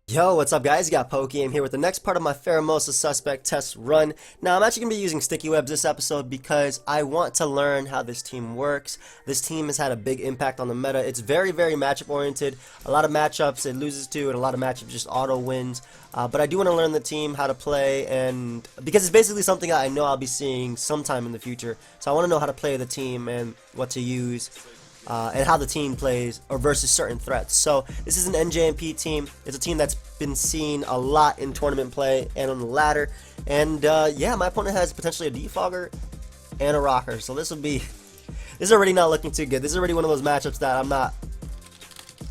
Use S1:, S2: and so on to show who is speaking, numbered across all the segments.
S1: Yo, what's up guys? You got pokeaim here with the next part of my Pheromosa suspect test run. Now, I'm actually going to be using sticky webs this episode because I want to learn how this team works. This team has had a big impact on the meta. It's very matchup oriented. A lot of matchups it loses to and a lot of matchups just auto wins. But I do want to learn the team, how to play, and because it's basically something I know I'll be seeing sometime in the future. So I want to know how to play the team and what to use. And how the team plays or versus certain threats. So this is an NJNP team. It's a team that's been seen a lot in tournament play and on the ladder. And yeah, my opponent has potentially a defogger and a rocker. So this is already not looking too good. This is already one of those matchups that I'm not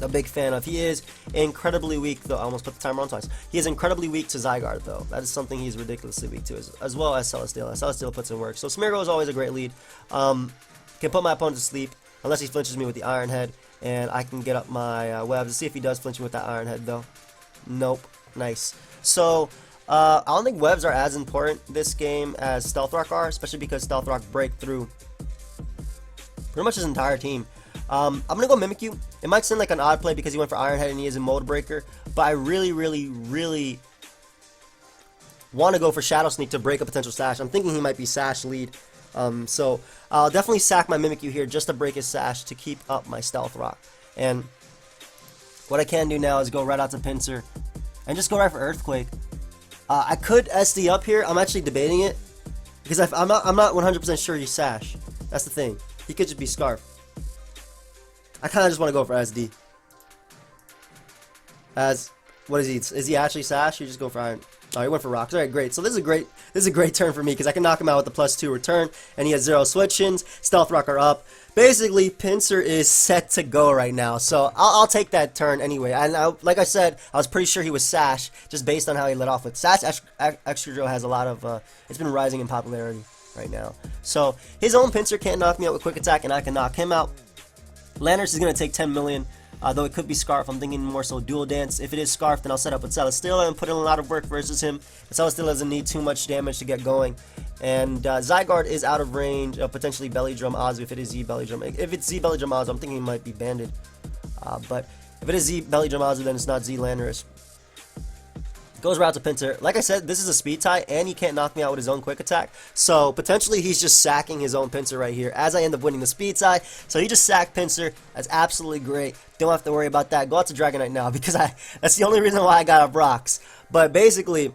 S1: a big fan of. He is incredibly weak, though. I almost put the timer on twice. He is incredibly weak to Zygarde, though. That is something he's ridiculously weak to, as well as Celesteela. Celesteela puts in work. So Smeargle is always a great lead. Can put my opponent to sleep. Unless he flinches me with the Iron Head, and I can get up my webs. Let's see if he does flinch me with that Iron Head, though. Nope. Nice. So, I don't think webs are as important this game as Stealth Rock are, especially because Stealth Rock break through pretty much his entire team. I'm going to go MIMIKYU. It might seem like an odd play because he went for Iron Head and he is a Mold Breaker, but I really want to go for Shadow Sneak to break a potential Sash. I'm thinking he might be Sash lead. So I'll definitely sack my MIMIKYU here just to break his Sash to keep up my Stealth Rock. And what I can do now is go right out to Pinsir and just go right for Earthquake. I could SD up here. I'm actually debating it because I'm not 100% sure he's Sash. That's the thing. He could just be Scarf. I kind of just want to go for SD. What is he? Is he actually Sash? You just go for Iron. Oh, he went for Rocks. Alright, great. So this is a great turn for me because I can knock him out with the +2 return, and he has 0 switch-ins. Stealth Rock are up. Basically, Pinsir is set to go right now, so I'll take that turn anyway. And like I said, I was pretty sure he was Sash, just based on how he let off with Sash. Extra Drill has a lot of, it's been rising in popularity right now. So his own Pinsir can't knock me out with Quick Attack, and I can knock him out. Landers is going to take 10 million. Though it could be Scarf, I'm thinking more so Dual Dance. If it is Scarf, then I'll set up with Celesteela and put in a lot of work versus him. Celesteela doesn't need too much damage to get going. And Zygarde is out of range of potentially Belly Drum Oz if it is Z Belly Drum. If it's Z Belly Drum Oz, I'm thinking he might be banded. But if it is Z Belly Drum Oz, then it's not Z Landorus. Goes right to Pinsir. Like I said, this is a speed tie, and he can't knock me out with his own Quick Attack. So, potentially, he's just sacking his own Pinsir right here, as I end up winning the speed tie. So, he just sacked Pinsir. That's absolutely great. Don't have to worry about that. Go out to Dragonite now, because that's the only reason why I got up Rocks. But, basically,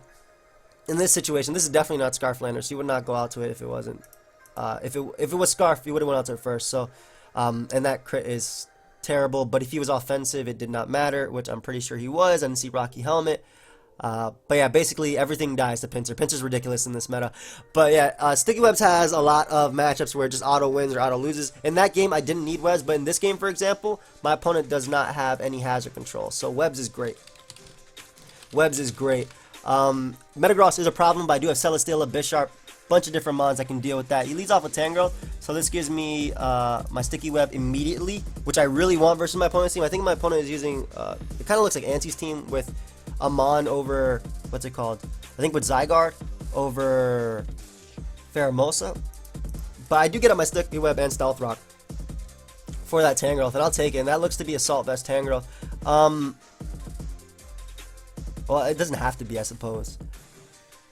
S1: in this situation, this is definitely not Scarf Lander, so you would not go out to it if it wasn't. If it was Scarf, you would have went out to it first. So, and that crit is terrible. But if he was offensive, it did not matter, which I'm pretty sure he was. I didn't see Rocky Helmet. But yeah, basically everything dies to Pinsir. Pinsir's ridiculous in this meta. But yeah, Sticky Webs has a lot of matchups where it just auto wins or auto loses. In that game, I didn't need Webs, but in this game, for example, my opponent does not have any hazard control. So Webs is great. Webs is great. Metagross is a problem, but I do have Celesteela, Bisharp, bunch of different mons I can deal with that. He leads off with Tangrowth, so this gives me my Sticky Web immediately, which I really want versus my opponent's team. I think my opponent is using, it kind of looks like Anti's team with Amon over, what's it called? I think with Zygarde over Pheromosa. But I do get up my Sticky Web and Stealth Rock for that Tangrowth, and I'll take it. And that looks to be Assault Vest Tangrowth. Well, it doesn't have to be, I suppose.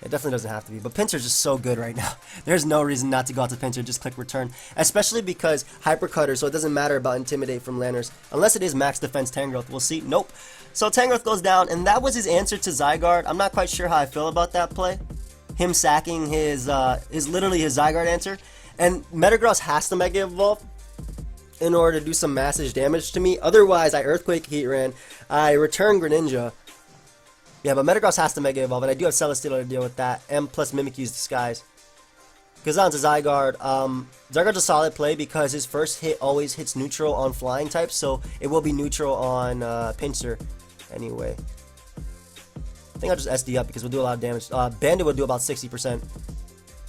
S1: It definitely doesn't have to be, but Pinsir's just so good right now. There's no reason not to go out to Pinsir, just click return. Especially because Hyper Cutter, so it doesn't matter about Intimidate from Landers. Unless it is Max Defense Tangrowth, we'll see. Nope. So Tangrowth goes down, and that was his answer to Zygarde. I'm not quite sure how I feel about that play. Him sacking literally his Zygarde answer. And Metagross has to Mega Evolve in order to do some massive damage to me. Otherwise, I Earthquake Heatran, I return Greninja. Yeah, but Metagross has to Mega Evolve, and I do have Celesteela to deal with that, and plus Mimikyu's Disguise. Goes on to Zygarde. Zygarde's a solid play because his first hit always hits neutral on flying types, so it will be neutral on Pinsir anyway. I think I'll just SD up because we'll do a lot of damage. Bandit will do about 60%.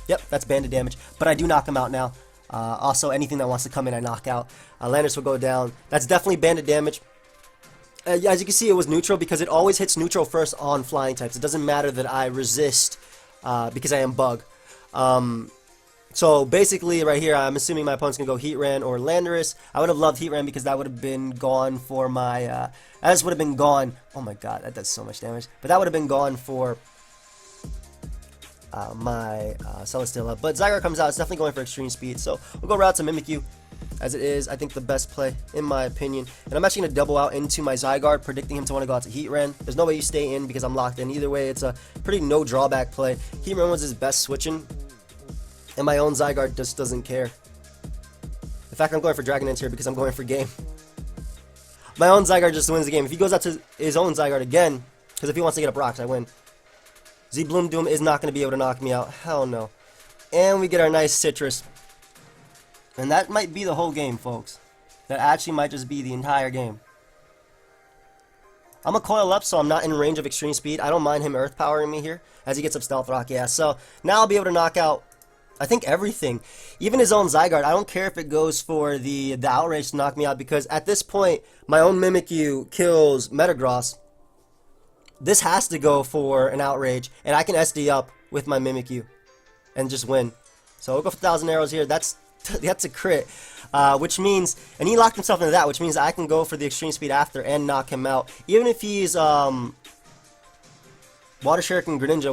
S1: Yep, that's Bandit damage, but I do knock him out now. Also, anything that wants to come in, I knock out. Landers will go down. That's definitely Bandit damage. As you can see, it was neutral because it always hits neutral first on flying types. It doesn't matter that I resist because I am Bug. So basically right here, I'm assuming my opponent's going to go Heatran or Landorus. I would have loved Heatran because that would have been gone for my, that just would have been gone. Oh my god, that does so much damage. But that would have been gone for my Celesteela. But Zygarde comes out, it's definitely going for extreme speed. So we'll go route to Mimikyu, as it is, I think, the best play, in my opinion. And I'm actually going to double out into my Zygarde, predicting him to want to go out to Heatran. There's no way you stay in because I'm locked in. Either way, it's a pretty no drawback play. Heatran was his best switching, and my own Zygarde just doesn't care. In fact, I'm going for Dragon Dance here because I'm going for game. My own Zygarde just wins the game. If he goes out to his own Zygarde again, because if he wants to get up rocks, I win. Z-Bloom Doom is not going to be able to knock me out. Hell no. And we get our nice Citrus. And that might be the whole game, folks. That actually might just be the entire game. I'm going to coil up so I'm not in range of extreme speed. I don't mind him earth powering me here as he gets up Stealth Rock. Yeah, so now I'll be able to knock out, I think, everything. Even his own Zygarde. I don't care if it goes for the Outrage to knock me out, because at this point, my own Mimikyu kills Metagross. This has to go for an Outrage, and I can SD up with my Mimikyu and just win. So we'll go for 1,000 arrows here. That's a crit, which means, and he locked himself into that, which means I can go for the extreme speed after and knock him out. Even if he's Water Shuriken Greninja,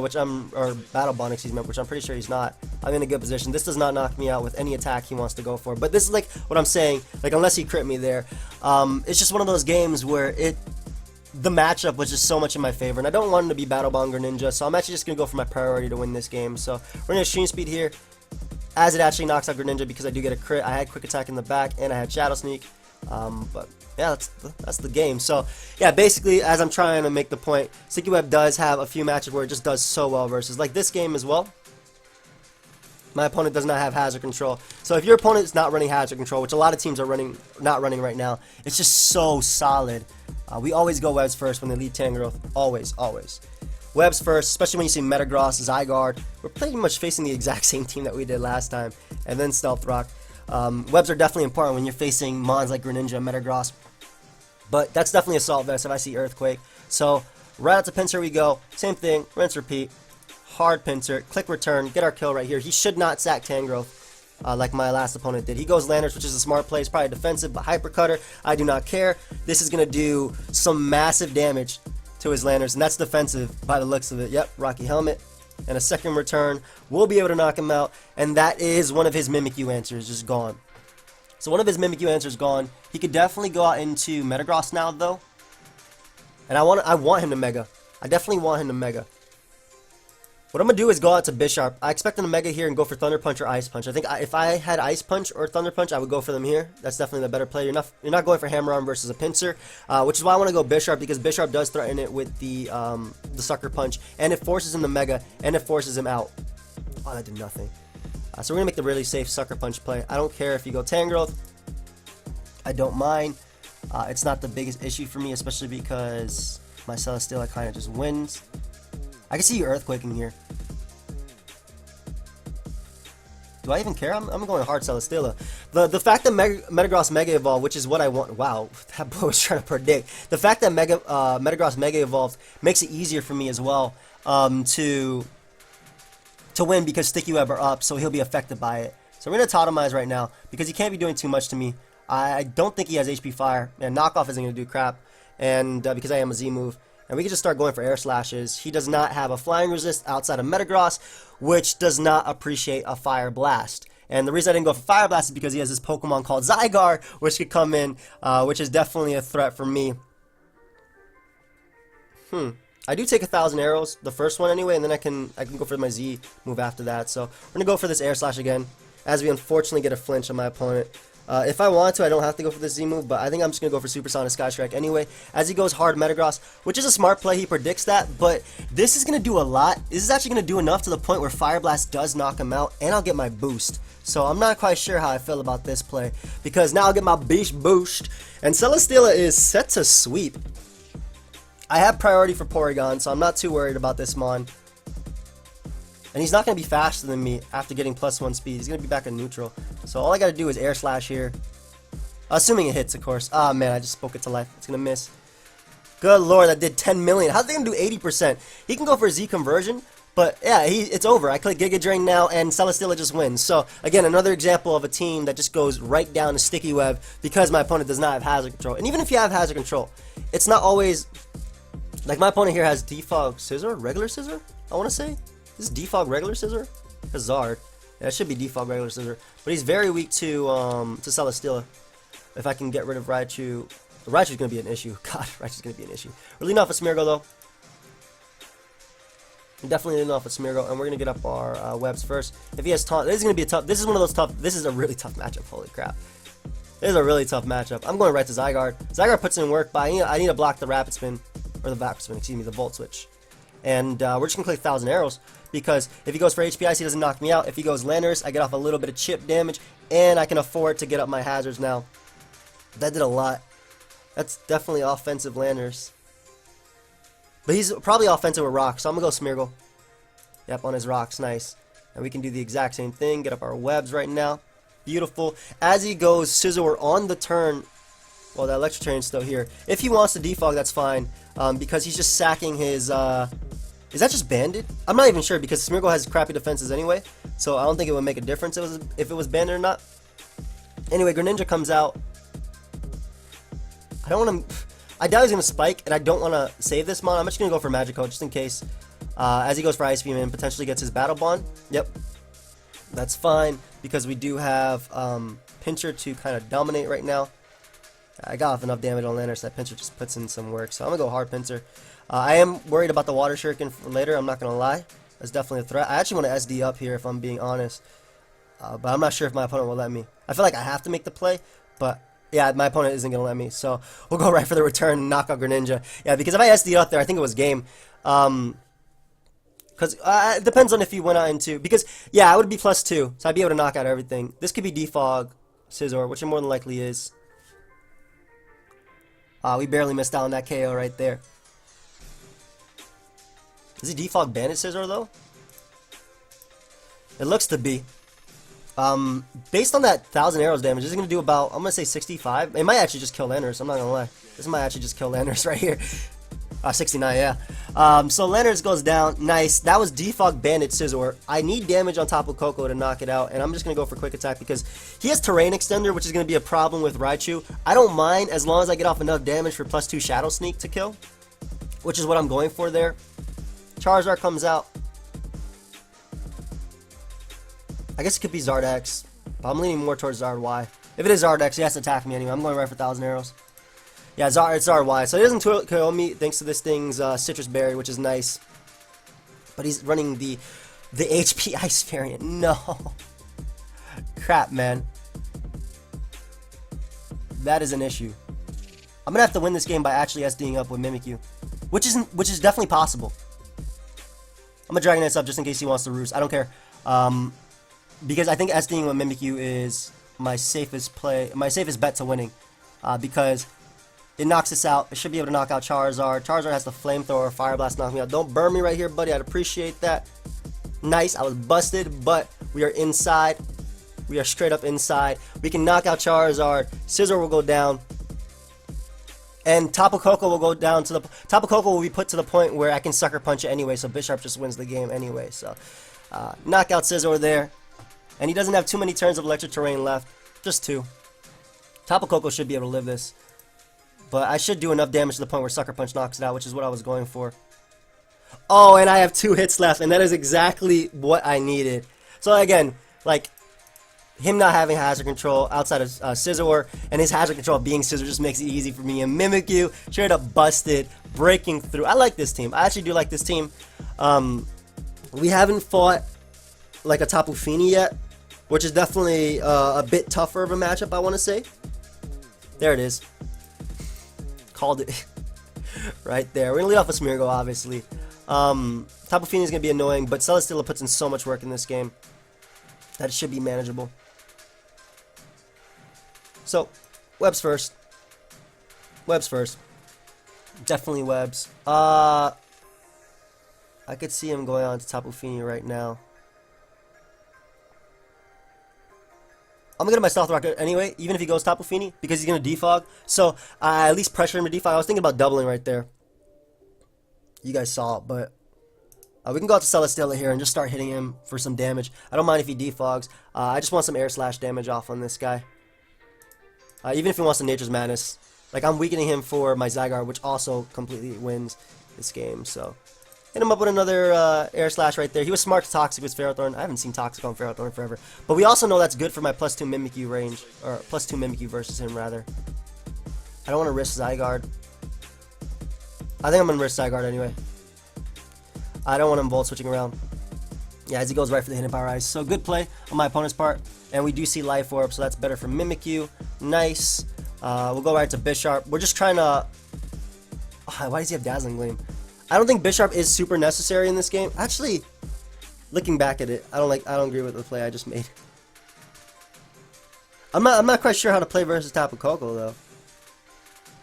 S1: or Battle Bond, excuse me, which I'm pretty sure he's not. I'm in a good position. This does not knock me out with any attack he wants to go for. But this is like what I'm saying, like unless he crit me there, it's just one of those games where the matchup was just so much in my favor, and I don't want him to be Battle Bond Greninja, so I'm actually just going to go for my priority to win this game. So we're going to extreme speed here, as it actually knocks out Greninja because I do get a crit. I had Quick Attack in the back, and I had Shadow Sneak. But yeah, that's the game. So yeah, basically, as I'm trying to make the point, Sticky Web does have a few matches where it just does so well versus, like this game as well. My opponent does not have Hazard Control. So if your opponent is not running Hazard Control, which a lot of teams are not running right now, it's just so solid. We always go Webs first when they lead Tangrowth. Always, always. Webs first, especially when you see Metagross, Zygarde. We're pretty much facing the exact same team that we did last time. And then Stealth Rock. Webs are definitely important when you're facing mons like Greninja and Metagross. But that's definitely Assault Vest if I see Earthquake. So right out to Pinsir we go. Same thing, rinse, repeat. Hard Pinsir, click return, get our kill right here. He should not sack Tangrowth like my last opponent did. He goes Landorus, which is a smart play. It's probably defensive, but Hyper Cutter, I do not care. This is going to do some massive damage to his Landorus, and that's defensive by the looks of it. Yep, Rocky Helmet. And a second return. We'll be able to knock him out, and that is one of his Mimikyu answers, just gone. So one of his Mimikyu answers gone. He could definitely go out into Metagross now, though. And I want him to Mega. I definitely want him to Mega. What I'm going to do is go out to Bisharp. I expect him to Mega here and go for Thunder Punch or Ice Punch. I think if I had Ice Punch or Thunder Punch, I would go for them here. That's definitely the better play. You're not going for Hammer Arm versus a Pinsir, which is why I want to go Bisharp, because Bisharp does threaten it with the Sucker Punch, and it forces him to Mega, and it forces him out. Oh, that did nothing. So we're going to make the really safe Sucker Punch play. I don't care if you go Tangrowth. I don't mind. It's not the biggest issue for me, especially because my Celesteela kind of just wins. I can see you Earthquaking here. Do I even care? I'm going hard Celesteela. The fact that Metagross Mega Evolved, which is what I want. Wow, that boy was trying to predict. The fact that Metagross Mega Evolved makes it easier for me as well to win, because Sticky Web are up, so he'll be affected by it. So we're going to Totemize right now because he can't be doing too much to me. I don't think he has HP Fire, and Knockoff isn't going to do crap, and because I am a Z move. And we can just start going for Air Slashes. He does not have a Flying Resist outside of Metagross, which does not appreciate a Fire Blast. And the reason I didn't go for Fire Blast is because he has this Pokemon called Zygarde, which could come in, which is definitely a threat for me. I do take 1,000 arrows, the first one anyway, and then I can go for my Z move after that. So we're going to go for this Air Slash again, as we unfortunately get a flinch on my opponent. If I want to, I don't have to go for the Z move, but I think I'm just going to go for Supersonic Sky Strike anyway, as he goes hard Metagross, which is a smart play. He predicts that, but this is going to do a lot. This is actually going to do enough to the point where Fire Blast does knock him out, and I'll get my boost. So I'm not quite sure how I feel about this play, because now I'll get my beast boost, and Celesteela is set to sweep. I have priority for Porygon, so I'm not too worried about this Mon. And he's not going to be faster than me after getting +1 speed. He's going to be back in neutral. So all I got to do is Air Slash here. Assuming it hits, of course. Ah, man, I just spoke it to life. It's going to miss. Good lord, that did 10 million. How's they going to do 80%? He can go for Z conversion, But yeah, it's over. I click Giga Drain now, and Celesteela just wins. So again, another example of a team that just goes right down to sticky web because my opponent does not have hazard control. And even if you have hazard control, it's not always like my opponent here has defog scissor, regular scissor. I want to say this is defog regular scissor. Hazard. Yeah, it should be defog regular scissor. But he's very weak to Celesteela. If I can get rid of Raichu. Raichu's going to be an issue. God, Raichu's going to be an issue. We're leading off a Smeargle, though. We're definitely leading off a Smeargle, and we're going to get up our webs first. If he has taunt, this is going to be a tough, this is one of those tough, this is a really tough matchup. Holy crap. This is a really tough matchup. I'm going right to Zygarde. Zygarde puts in work, but I need to block the Rapid Spin, or the Vapid Spin, excuse me, the Volt Switch. And we're just going to click 1,000 Arrows, because if he goes for HP Ice, he doesn't knock me out. If he goes Landorus, I get off a little bit of chip damage, and I can afford to get up my hazards now. That did a lot. That's definitely offensive Landorus. But he's probably offensive with rocks, so I'm going to go Smeargle. Yep, on his rocks, nice. And we can do the exact same thing, get up our webs right now. Beautiful. As he goes Scizor on the turn, well, the Electric Train's still here. If he wants to defog, that's fine, because he's just sacking his, is that just Banded? I'm not even sure, because Smeargle has crappy defenses anyway, so I don't think it would make a difference if it was Banded or not. Anyway, Greninja comes out. I don't want to... I doubt he's going to Spike, and I don't want to save this mon. I'm just going to go for Magikarp just in case. As he goes for Ice Beam and potentially gets his Battle Bond. Yep. That's fine, because we do have Pinscher to kind of dominate right now. I got off enough damage on Landorus that Pinscher just puts in some work. So I'm going to go hard Pinscher. I am worried about the Water Shuriken for later. I'm not going to lie. That's definitely a threat. I actually want to SD up here if I'm being honest. But I'm not sure if my opponent will let me. I feel like I have to make the play, but... yeah, my opponent isn't going to let me, so we'll go right for the return and knock out Greninja. Yeah, because if I SD up there, I think it was game. Because it depends on if you went out into... because, yeah, I would be +2, so I'd be able to knock out everything. This could be defog Scizor, which it more than likely is. We barely missed out on that KO right there. Is he defog Bandit Scizor, though? It looks to be. Based on that 1,000 arrows damage, this is going to do about, I'm going to say 65. It might actually just kill Landorus, I'm not going to lie. This might actually just kill Landorus right here. 69, yeah. So Landorus goes down. Nice. That was defog Bandit Scizor. I need damage on Tapu Koko to knock it out, and I'm just going to go for Quick Attack because he has Terrain Extender, which is going to be a problem with Raichu. I don't mind as long as I get off enough damage for +2 Shadow Sneak to kill, which is what I'm going for there. Charizard comes out. I guess it could be Zardex, but I'm leaning more towards Zard Y. If it is Zardex, he has to attack me anyway. I'm going right for 1,000 arrows. Yeah, it's Zard Y. So he doesn't kill me thanks to this thing's Citrus Berry, which is nice. But he's running the HP Ice variant. No. Crap, man. That is an issue. I'm going to have to win this game by actually SDing up with Mimikyu, which is definitely possible. I'm going to Dragon Dance up just in case he wants to roost. I don't care. Because I think SDing with Mimikyu is my safest bet to winning. Because it knocks us out. It should be able to knock out Charizard. Charizard has the Flamethrower, Fire Blast knock me out. Don't burn me right here, buddy. I'd appreciate that. Nice. I was busted, but we are inside. We are straight up inside. We can knock out Charizard. Scizor will go down. And Tapu Koko will go down to the... Tapu Koko will be put to the point where I can Sucker Punch it anyway, so Bisharp just wins the game anyway. So, knock out Scizor there. And he doesn't have too many turns of Electric Terrain left. Just 2. Tapu Koko should be able to live this. But I should do enough damage to the point where Sucker Punch knocks it out, which is what I was going for. Oh, and I have 2 hits left, and that is exactly what I needed. So again, like, him not having hazard control outside of Scizor, and his hazard control being Scizor just makes it easy for me. And Mimikyu, straight up busted, breaking through. I like this team. I actually do like this team. We haven't fought like a Tapu Fini yet, which is definitely a bit tougher of a matchup, I want to say. There it is. Called it. Right there. We're going to lead off with Smeargle, obviously. Tapu Fini is going to be annoying, but Celesteela puts in so much work in this game that it should be manageable. So, webs first. Webs first. Definitely webs. I could see him going on to Tapu Fini right now. I'm going to get my Stealth Rocket anyway, even if he goes Tapu Fini, because he's going to defog. So, I at least pressure him to defog. I was thinking about doubling right there. You guys saw it, but We can go out to Celesteela here and just start hitting him for some damage. I don't mind if he defogs. I just want some air slash damage off on this guy. Even if he wants to Nature's Madness. Like, I'm weakening him for my Zygarde, which also completely wins this game. So, hit him up with another air slash right there. He was smart to Toxic with Ferrothorn. I haven't seen Toxic on Ferrothorn forever. But we also know that's good for my +2 Mimikyu range. Or +2 Mimikyu versus him, rather. I don't want to risk Zygarde. I think I'm going to risk Zygarde anyway. I don't want him Volt switching around. Yeah, as he goes right for the Hidden Power Ice. So good play on my opponent's part. And we do see Life Orb, so that's better for Mimikyu. Nice. We'll go right to Bisharp. We're just trying to... why does he have Dazzling Gleam? I don't think Bisharp is super necessary in this game. Actually, looking back at it, I don't agree with the play I just made. I'm not quite sure how to play versus Tapu Koko though.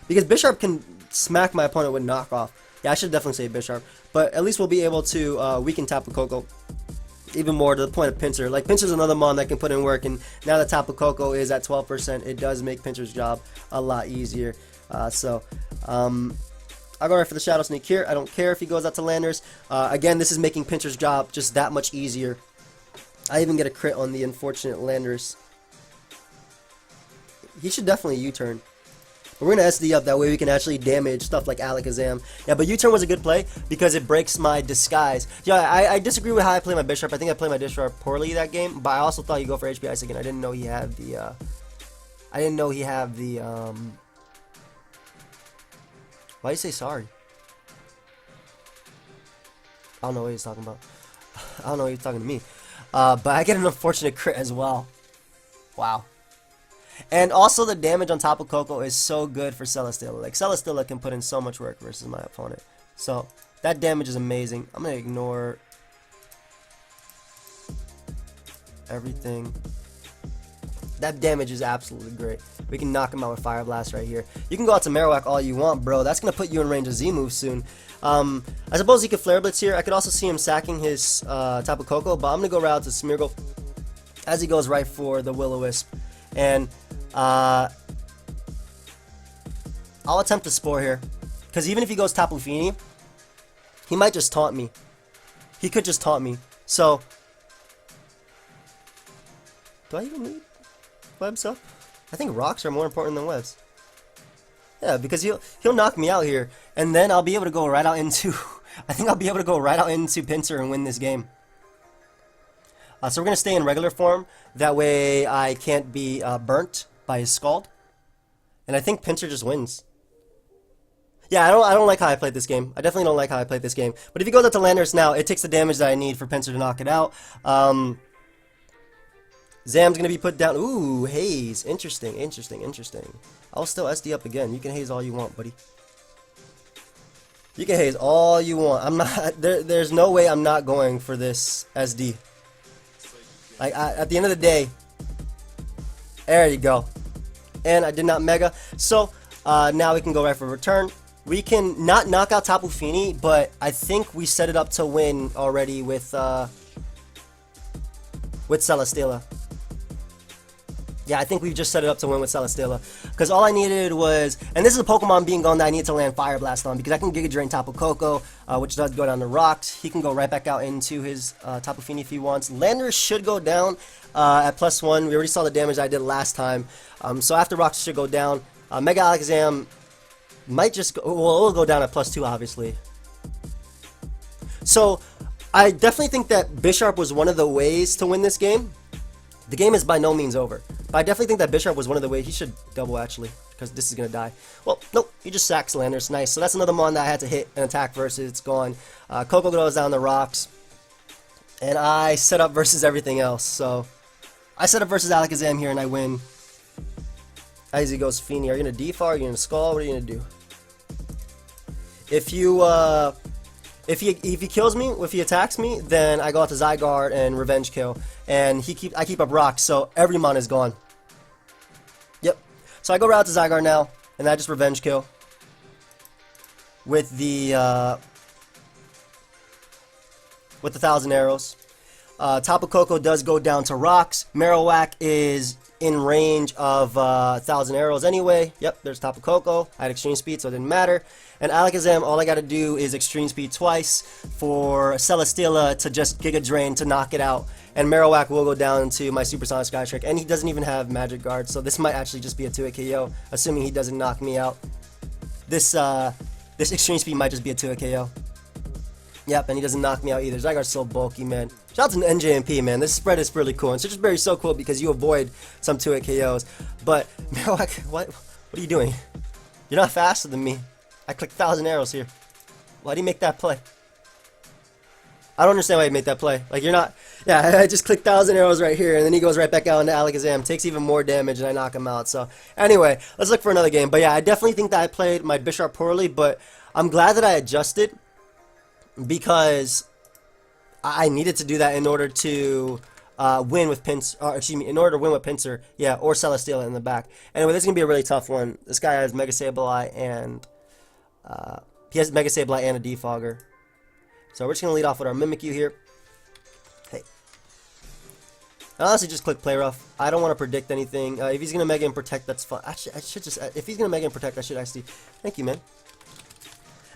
S1: Because Bisharp can smack my opponent with knockoff. Yeah, I should definitely say Bisharp. But at least we'll be able to weaken Tapu Koko even more, to the point of Pinsir. Like, Pinsir's another mon that can put in work, and now that Tapu Koko is at 12%, it does make Pinsir's job a lot easier. I'll go right for the Shadow Sneak here. I don't care if he goes out to Landers. Again, this is making Pinsir's job just that much easier. I even get a crit on the unfortunate Landers. He should definitely U-turn. But we're going to SD up, that way we can actually damage stuff like Alakazam. Yeah, but U-turn was a good play because it breaks my Disguise. Yeah, I disagree with how I play my Bisharp. I think I played my Bisharp poorly that game, but I also thought he'd go for HP Ice again. I didn't know he had the, why do you say sorry? I don't know what he's talking about. I don't know what he's talking to me. But I get an unfortunate crit as well. Wow. And also the damage on Tapu Koko is so good for Celesteela. Like, Celesteela can put in so much work versus my opponent. So, that damage is amazing. I'm going to ignore everything. That damage is absolutely great. We can knock him out with Fire Blast right here. You can go out to Marowak all you want, bro. That's going to put you in range of Z-move soon. I suppose he could Flare Blitz here. I could also see him sacking his Tapu Koko, but I'm going to go right out to Smeargle as he goes right for the Will-O-Wisp. And I'll attempt to Spore here, because even if he goes Tapu Fini, he might just taunt me. He could just taunt me. So, do I even need webs up? I think rocks are more important than webs. Yeah, because he'll knock me out here, and then I'll be able to go right out into I think I'll be able to go right out into Pinsir and win this game. So we're gonna stay in regular form. That way I can't be burnt by his Scald. And I think Pinsir just wins. Yeah, I don't like how I played this game. I definitely don't like how I played this game. But if he goes out to Landers now, it takes the damage that I need for Pinsir to knock it out. Zam's gonna be put down. Ooh, Haze. Interesting, interesting, interesting. I'll still SD up again. You can Haze all you want, buddy. You can Haze all you want. I'm not. There's no way I'm not going for this SD. Like, at the end of the day, there you go. And I did not Mega. So, now we can go right for return. We can not knock out Tapu Fini, but I think we set it up to win already with Celesteela. Yeah, I think we just set it up to win with Celesteela. Because all I needed was... And this is a Pokemon being gone that I need to land Fire Blast on. Because I can Giga Drain Tapu Koko, which does go down to rocks. He can go right back out into his Tapu Fini if he wants. Landers should go down at +1. We already saw the damage I did last time. So after rocks should go down. Mega Alakazam might just go... Well, it'll go down at +2, obviously. So, I definitely think that Bisharp was one of the ways to win this game. The game is by no means over. But I definitely think that Bisharp was one of the ways. He should double, actually, because this is going to die. Well, nope, he just sacks Landers. Nice. So that's another mon that I had to hit and attack versus. It's gone. Koko goes down the rocks. And I set up versus everything else. So I set up versus Alakazam here, and I win. As he goes Fini. Are you going to defog? Are you going to Skull? What are you going to do? If he kills me, if he attacks me, then I go out to Zygarde and Revenge Kill. And I keep up rocks, so every mon is gone. Yep. So I go right out to Zygarde now, and I just Revenge Kill. With the 1,000 arrows. Tapu Koko does go down to rocks. Marowak is in range of 1,000 arrows anyway. Yep, there's Tapu Koko. I had extreme speed, so it didn't matter. And Alakazam, all I gotta do is extreme speed twice for Celesteela to just Giga Drain to knock it out. And Marowak will go down to my Supersonic Sky Trick, and he doesn't even have Magic Guard, so this might actually just be a 2-hit KO, assuming he doesn't knock me out. This extreme speed might just be a 2-hit KO. Yep, and he doesn't knock me out either. Zygarde's so bulky, man. Shout out to NJNP, man. This spread is really cool, and Citrus Berry is so cool because you avoid some 2-hit KOs. But Marowak, what are you doing? You're not faster than me. I clicked 1,000 arrows here. Why do you make that play? I don't understand why you made that play. Like, you're not... Yeah, I just clicked 1,000 arrows right here, and then he goes right back out into Alakazam. Takes even more damage, and I knock him out. So, anyway, let's look for another game. But yeah, I definitely think that I played my Bisharp poorly, but I'm glad that I adjusted because I needed to do that in order to win with Pinsir, or excuse me, in order to win with Pinsir, yeah, or Celesteela in the back. Anyway, this is going to be a really tough one. This guy has Mega Sableye and... he has Mega Sableye and a Defogger. So we're just going to lead off with our Mimikyu here. Hey. I honestly just click Play Rough. I don't want to predict anything. If he's going to Mega and Protect, that's fine. Actually, I should just... If he's going to Mega and Protect, I should actually... Thank you, man.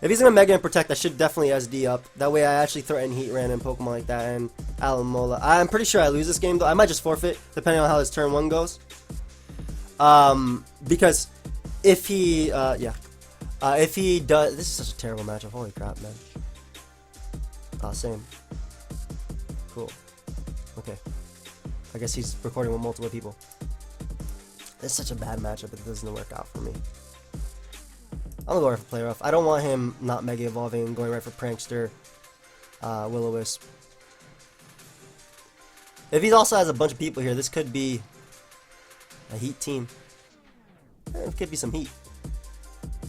S1: If he's going to Mega and Protect, I should definitely SD up. That way I actually threaten Heatran and Pokemon like that and Alomola. I'm pretty sure I lose this game, though. I might just forfeit, depending on how his turn 1 goes. Because if he... if he does... This is such a terrible matchup. Holy crap, man. Ah, same. Cool. Okay. I guess he's recording with multiple people. It's such a bad matchup, it doesn't work out for me. I'm gonna go right for Play Rough. I don't want him not Mega Evolving and going right for Prankster, Will-O-Wisp. If he also has a bunch of people here, this could be a Heat team. It could be some Heat.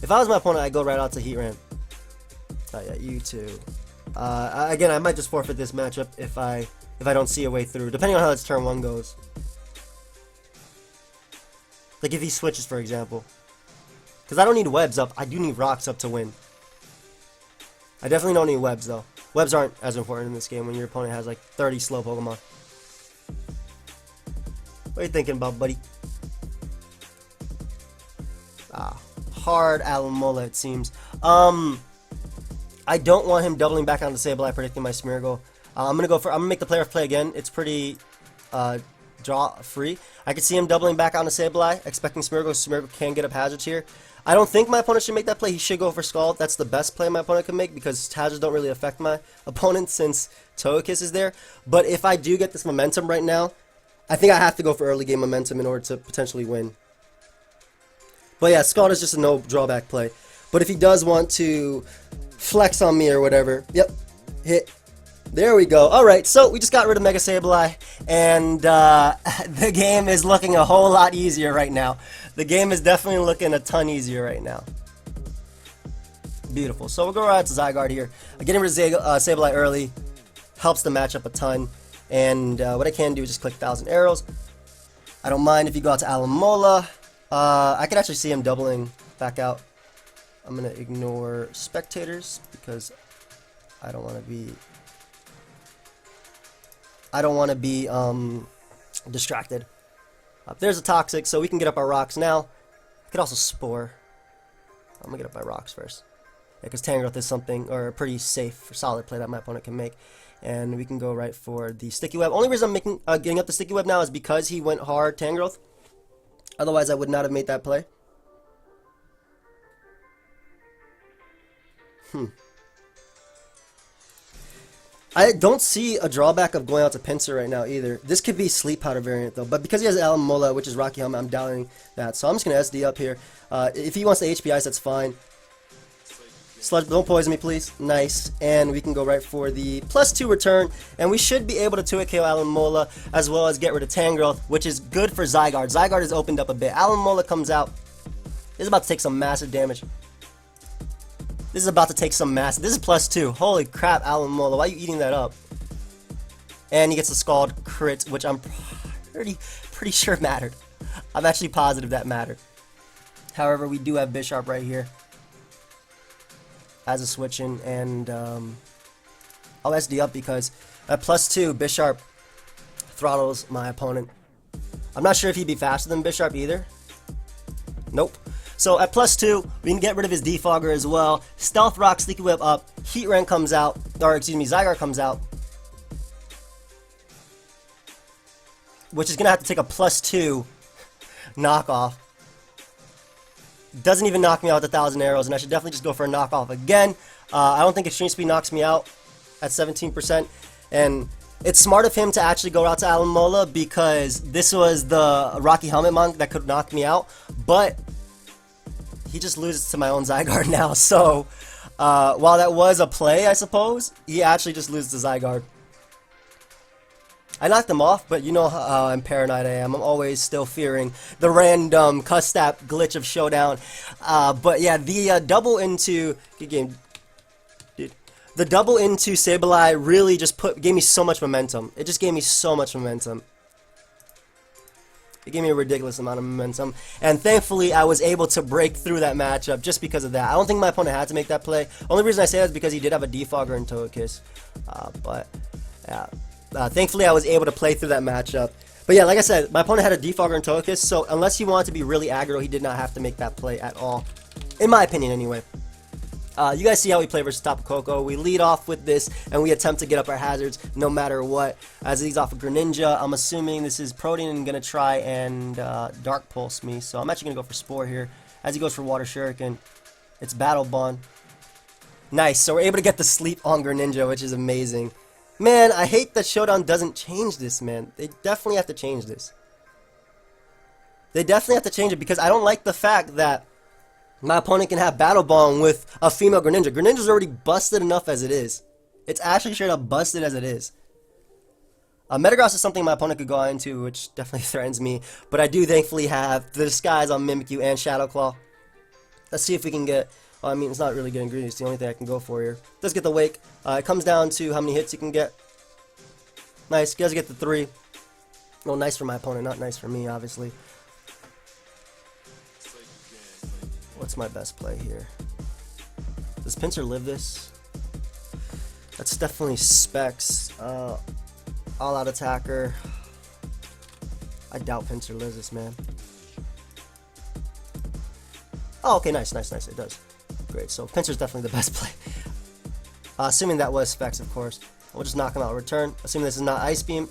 S1: If I was my opponent, I'd go right out to Heatran. Oh yeah, you too. Again, I might just forfeit this matchup if I don't see a way through, depending on how its turn 1 goes. Like if he switches, for example. Because I don't need webs up, I do need rocks up to win. I definitely don't need webs though. Webs aren't as important in this game when your opponent has like 30 slow Pokemon. What are you thinking about, buddy? Hard Alomola, it seems. I don't want him doubling back on the Sableye, predicting my Smeargle. I'm gonna make the player play again. It's pretty draw free. I could see him doubling back on the Sableye, expecting Smeargle. Smeargle can get up hazards here. I don't think my opponent should make that play. He should go for Scald. That's the best play my opponent can make because hazards don't really affect my opponent since Togekiss is there. But if I do get this momentum right now, I think I have to go for early game momentum in order to potentially win. But yeah, Scald is just a no drawback play. But if he does want to flex on me or whatever, yep, hit. There we go. Alright, so we just got rid of Mega Sableye, and the game is looking a whole lot easier right now. The game is definitely looking a ton easier right now. Beautiful. So we'll go right to Zygarde here. Getting rid of Sableye early helps the matchup a ton, and what I can do is just click 1,000 arrows. I don't mind if you go out to Alomola. I could actually see him doubling back out. I'm going to ignore spectators because I don't want to be distracted. There's a Toxic, so we can get up our rocks now. I could also Spore. I'm going to get up my rocks first. Yeah, because Tangrowth is something, or a pretty safe, solid play that my opponent can make. And we can go right for the Sticky Web. Only reason I'm getting up the Sticky Web now is because he went hard Tangrowth. Otherwise, I would not have made that play. I don't see a drawback of going out to Pinsir right now either. This could be Sleep Powder variant though, but because he has Alomola, which is Rocky Helmet, I'm doubting that. So I'm just going to SD up here. If he wants the HP Ice, that's fine. Sludge, don't poison me, please. Nice. And we can go right for the +2 return, and we should be able to 2-hit KO Alomola, as well as get rid of Tangrowth, which is good for Zygarde. Zygarde has opened up a bit. Alomola comes out. This is about to take some massive damage. This is about to take some massive... This is +2. Holy crap, Alomola. Why are you eating that up? And he gets a Scald crit, which I'm pretty sure mattered. I'm actually positive that mattered. However, we do have Bisharp right here as a switch in, and I'll SD up because at +2, Bisharp throttles my opponent. I'm not sure if he'd be faster than Bisharp either. Nope. So at +2, we can get rid of his Defogger as well. Stealth Rock, Sneaky Whip up, Heatran comes out, or excuse me, Zygarde comes out. Which is going to have to take a +2 knockoff. Doesn't even knock me out with 1,000 arrows, and I should definitely just go for a knockoff again. I don't think Extreme Speed knocks me out at 17%, and it's smart of him to actually go out to Alomola because this was the Rocky Helmet Monk that could knock me out, but he just loses to my own Zygarde now, so while that was a play, I suppose, he actually just loses to Zygarde. I knocked him off, but you know how paranoid I am. I'm always still fearing the random Custap glitch of Showdown. But yeah, the double into... Good game. Dude. The double into Sableye really just gave me so much momentum. It just gave me so much momentum. It gave me a ridiculous amount of momentum. And thankfully, I was able to break through that matchup just because of that. I don't think my opponent had to make that play. Only reason I say that is because he did have a Defogger and Togekiss. But, yeah. Thankfully, I was able to play through that matchup. But yeah, like I said, my opponent had a Defogger and Togekiss, so unless he wanted to be really aggro, he did not have to make that play at all. In my opinion, anyway. You guys see how we play versus Tapu Koko. We lead off with this, and we attempt to get up our hazards no matter what. As he's off of Greninja, I'm assuming this is Protean and going to try and Dark Pulse me. So I'm actually going to go for Spore here. As he goes for Water Shuriken, it's Battle Bond. Nice, so we're able to get the sleep on Greninja, which is amazing. Man, I hate that Showdown doesn't change this, man. They definitely have to change this. They definitely have to change it because I don't like the fact that my opponent can have Battle Bond with a female Greninja. Greninja's already busted enough as it is. It's actually straight up busted as it is. Metagross is something my opponent could go into, which definitely threatens me. But I do thankfully have the Disguise on Mimikyu and Shadow Claw. Let's see if we can get... Well, I mean, it's not really getting greedy. It's the only thing I can go for here. Does get the Wake. It comes down to how many hits you can get. Nice. Does get the 3. Well, nice for my opponent, not nice for me, obviously. What's my best play here? Does Pinsir live this? That's definitely Specs. All-out attacker. I doubt Pinsir lives this, man. Oh, okay, nice. It does. Great, so Pinsir's definitely the best play. Assuming that was Specs, of course. We'll just knock him out return. Assuming this is not Ice Beam.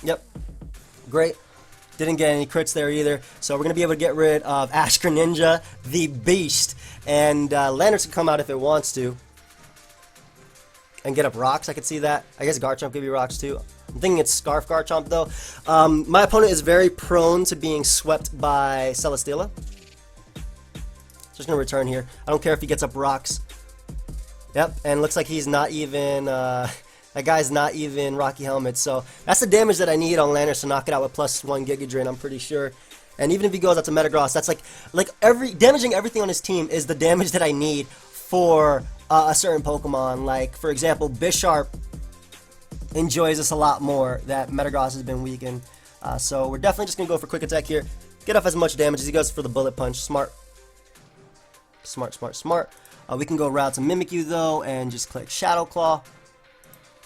S1: Yep. Great. Didn't get any crits there either. So we're going to be able to get rid of Ash Greninja, the Beast. And Landorus can come out if it wants to. And get up rocks, I could see that. I guess Garchomp could be rocks too. I'm thinking it's Scarf Garchomp though. My opponent is very prone to being swept by Celesteela. Just gonna return here. I don't care if he gets up rocks. Yep, and looks like he's not even that guy's not even Rocky Helmet. So that's the damage that I need on Landorus to knock it out with +1 Giga Drain, I'm pretty sure. And even if he goes out to Metagross, that's like damaging everything on his team is the damage that I need for a certain Pokemon. Like for example, Bisharp enjoys this a lot more that Metagross has been weakened. So we're definitely just gonna go for Quick Attack here. Get off as much damage as he goes for the Bullet Punch. Smart. We can go route to Mimikyu though and just click Shadow Claw.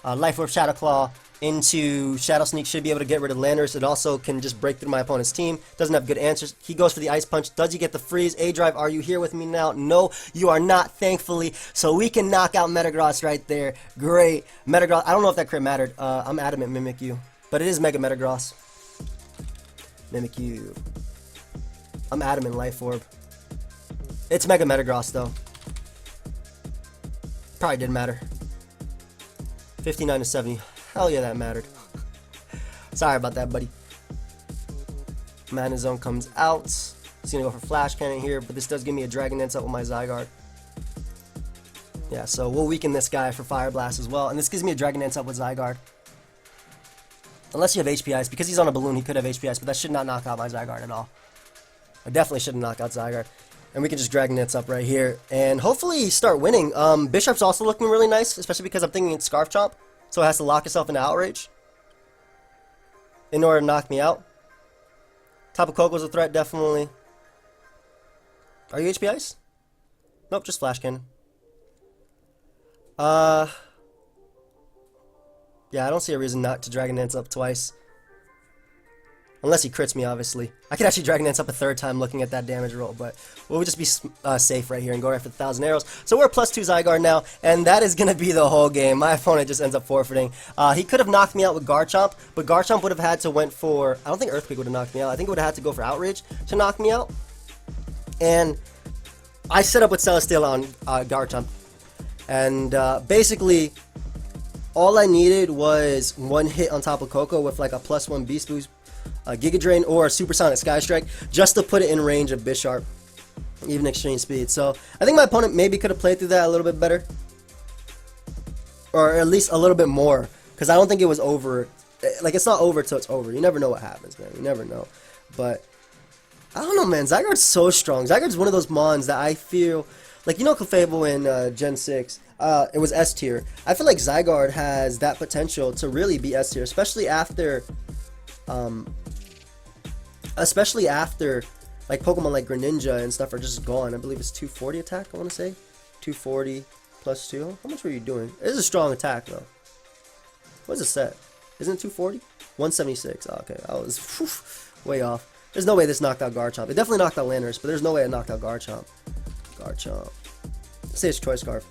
S1: Life Orb Shadow Claw into Shadow Sneak should be able to get rid of Landorus. It also can just break through my opponent's team. Doesn't have good answers. He goes for the Ice Punch. Does he get the freeze? A-Drive, are you here with me now? No, you are not, thankfully. So we can knock out Metagross right there. Great. Metagross, I don't know if that crit mattered. I'm adamant Mimikyu. But it is Mega Metagross. Mimikyu. I'm adamant Life Orb. It's Mega Metagross though. Probably didn't matter. 59 to 70. Hell yeah, that mattered. Sorry about that, buddy. Mana Zone comes out. He's gonna go for Flash Cannon here, but this does give me a Dragon Dance up with my Zygarde. Yeah, so we'll weaken this guy for Fire Blast as well, and this gives me a Dragon Dance up with Zygarde. Unless you have HP Ice. Because he's on a balloon, he could have HP Ice, but that should not knock out my Zygarde at all. I definitely shouldn't knock out Zygarde. And we can just Dragon Dance up right here. And hopefully start winning. Bisharp's also looking really nice, especially because I'm thinking it's Scarf Chomp. So it has to lock itself into Outrage in order to knock me out. Tapu Koko's a threat, definitely. Are you HP Ice? Nope, just Flash Cannon. Yeah, I don't see a reason not to Dragon Dance up twice. Unless he crits me, obviously. I could actually Dragon Dance up a third time looking at that damage roll, but we'll just be safe right here and go right for the 1,000 arrows. So we're +2 Zygarde now, and that is going to be the whole game. My opponent just ends up forfeiting. He could have knocked me out with Garchomp, but Garchomp would have had to went for... I don't think Earthquake would have knocked me out. I think it would have had to go for Outrage to knock me out. And I set up with Celesteela on Garchomp. And basically, all I needed was one hit on top of Coco with like a +1 Beast Boost, Giga Drain, or a Supersonic Sky Strike, just to put it in range of Bisharp, even Extreme Speed. So I think my opponent maybe could have played through that a little bit better, or at least a little bit more, because I don't think it was over. Like, it's not over till it's over. You never know what happens, man. You never know. But I don't know, man. Zygarde's so strong. Zygarde's one of those mons that I feel like, you know, Clefable in Gen 6. It was S tier. I feel like Zygarde has that potential to really be S tier, especially after like Pokemon like Greninja and stuff are just gone. I believe it's 240 attack, I want to say. 240 +2. How much were you doing? It is a strong attack, though. What is it set? Isn't it 240? 176. Oh, okay, I was way off. There's no way this knocked out Garchomp. It definitely knocked out Landorus, but there's no way it knocked out Garchomp. Let's say it's Choice Scarf.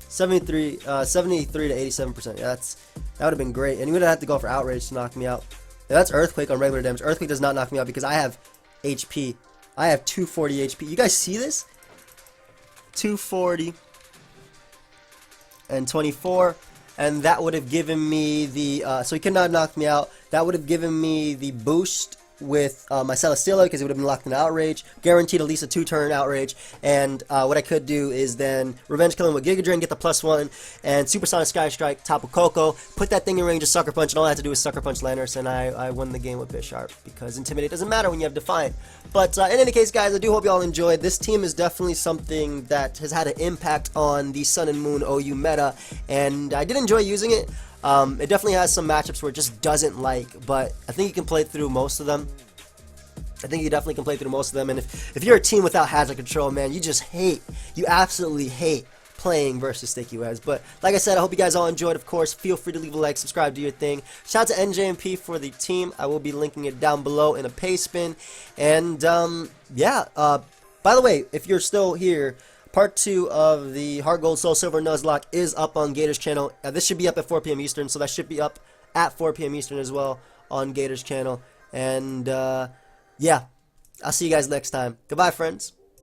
S1: 73 to 87%. Yeah, that would have been great. And he would have had to go for Outrage to knock me out. Yeah, that's Earthquake on regular damage. Earthquake does not knock me out because I have HP. I have 240 HP. You guys see this? 240 and 24. And that would have given me the... so he could not knock me out. That would have given me the boost with my Celesteela, because it would have been locked in Outrage, guaranteed at least a 2-turn Outrage, and what I could do is then Revenge Kill him with Giga Drain, get the +1, and Supersonic Sky Strike, top of Coco, put that thing in range of Sucker Punch, and all I had to do was Sucker Punch Landorus, and I won the game with Bisharp, because Intimidate doesn't matter when you have Defiant. But in any case, guys, I do hope you all enjoyed. This team is definitely something that has had an impact on the Sun and Moon OU meta, and I did enjoy using it. It definitely has some matchups where it just doesn't like, but I think you can play through most of them. I think you definitely can play through most of them, and if you're a team without Hazard Control, man, you just hate, you absolutely hate playing versus Sticky Webs. But like I said, I hope you guys all enjoyed. Of course, feel free to leave a like, subscribe, do your thing. Shout out to NJNP for the team. I will be linking it down below in a pay spin. And yeah, by the way, if you're still here, Part 2 of the Heart Gold Soul Silver Nuzlocke is up on Gator's channel. This should be up at 4 p.m. Eastern, so that should be up at 4 p.m. Eastern as well on Gator's channel. And yeah, I'll see you guys next time. Goodbye, friends.